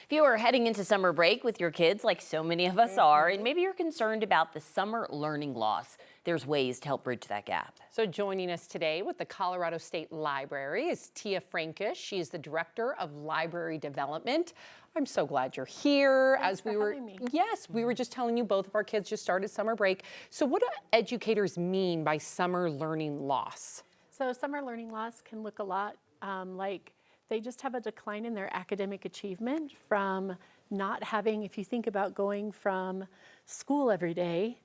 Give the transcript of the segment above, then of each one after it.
If you are heading into summer break with your kids, like so many of us are, and maybe you're concerned about the summer learning loss, there's ways to help bridge that gap. So joining us today with the Colorado State Library is Tiah Frankish. She's the Director of Library Development. I'm so glad you're here. Thanks for having me. Yes, we were just telling you both of our kids just started summer break. So what do educators mean by summer learning loss? So summer learning loss can look a lot like they just have a decline in their academic achievement from not having, if you think about going from school every day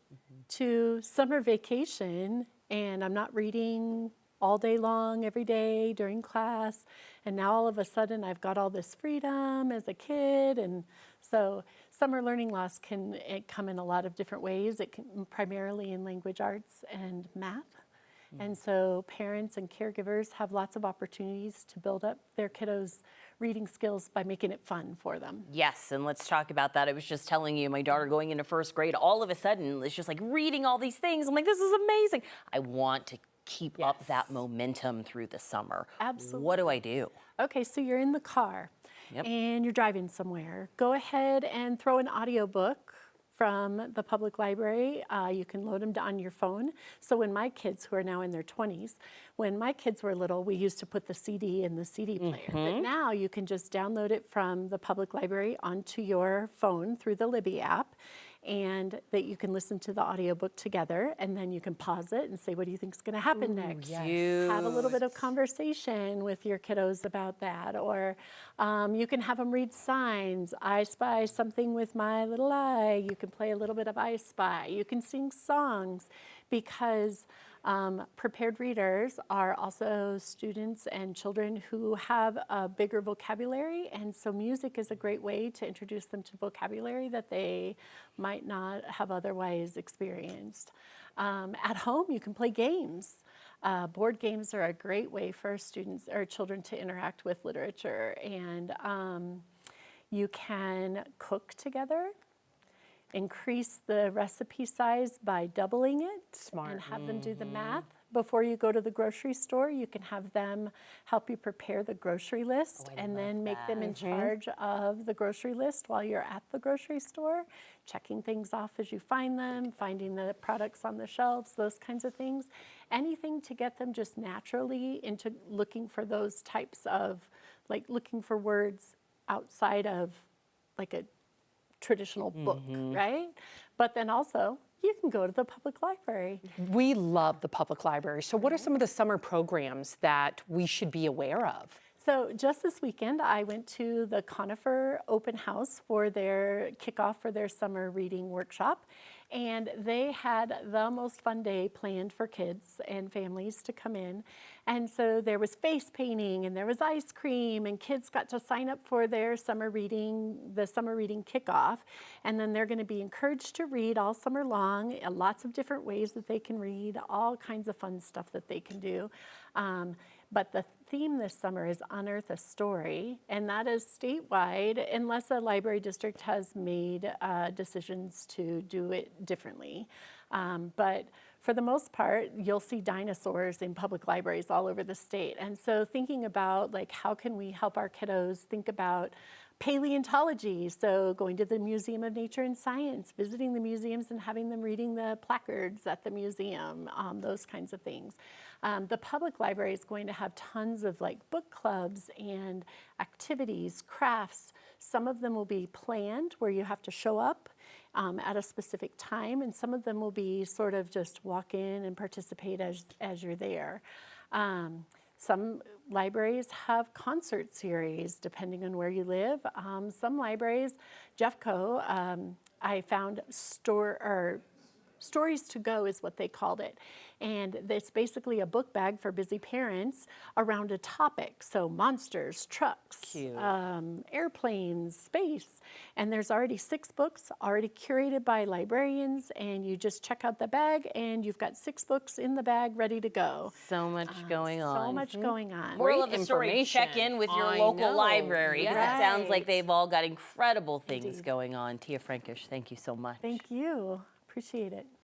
to summer vacation, and I'm not reading all day long every day during class, and now all of a sudden I've got all this freedom as a kid. And so summer learning loss can come in a lot of different ways. It can primarily in language arts and math. And so parents and caregivers have lots of opportunities to build up their kiddos' reading skills by making it fun for them. Yes, and let's talk about that. I was just telling you, my daughter going into first grade, all of a sudden, it's just like reading all these things. I'm like, this is amazing. I want to keep up that momentum through the summer. Absolutely. What do I do? Okay, so you're in the car and you're driving somewhere. Go ahead and throw an audiobook from the public library. You can load them on your phone. So when my kids, who are now in their 20s, when my kids were little, we used to put the CD in the CD player. But now you can just download it from the public library onto your phone through the Libby app, and that you can listen to the audiobook together, and then you can pause it and say, what do you think is going to happen next? Yes. Have a little bit of conversation with your kiddos about that. Or you can have them read signs. I spy something with my little eye. You can play a little bit of I Spy. You can sing songs, because prepared readers are also students and children who have a bigger vocabulary, and so music is a great way to introduce them to vocabulary that they might not have otherwise experienced. At home, you can play games. Board games are a great way for students or children to interact with literature, and you can cook together. Increase the recipe size by doubling it. Smart. And have them do the math. Before you go to the grocery store, you can have them help you prepare the grocery list, and then make them in charge of the grocery list while you're at the grocery store, checking things off as you find them, finding the products on the shelves, those kinds of things. Anything to get them just naturally into looking for those types of, like looking for words outside of like a traditional book, right? But then also, you can go to the public library. We love the public library. So what are some of the summer programs that we should be aware of? So just this weekend, I went to the Conifer open house for their kickoff for their summer reading workshop. And they had the most fun day planned for kids and families to come in. And so there was face painting and there was ice cream, and kids got to sign up for their summer reading, the summer reading kickoff. And then they're going to be encouraged to read all summer long, lots of different ways that they can read, all kinds of fun stuff that they can do. But the theme this summer is Unearth a Story, and that is statewide, unless a library district has made decisions to do it differently. But for the most part, you'll see dinosaurs in public libraries all over the state. And so thinking about, like, how can we help our kiddos think about paleontology, so going to the Museum of Nature and Science, visiting the museums and having them reading the placards at the museum, those kinds of things. The public library is going to have tons of like book clubs and activities, crafts. Some of them will be planned where you have to show up at a specific time, and some of them will be sort of just walk in and participate as you're there. Some libraries have concert series, depending on where you live. Some libraries, Jeffco, I found Stories to Go is what they called it. And it's basically a book bag for busy parents around a topic. So monsters, trucks, airplanes, space. And there's already 6 books already curated by librarians, and you just check out the bag and you've got 6 books in the bag ready to go. So much going on. So much going on. Moral of the story, check in with your local library. Yes. It sounds like they've all got incredible things going on. Tiah Frankish, thank you so much. Thank you. Appreciate it.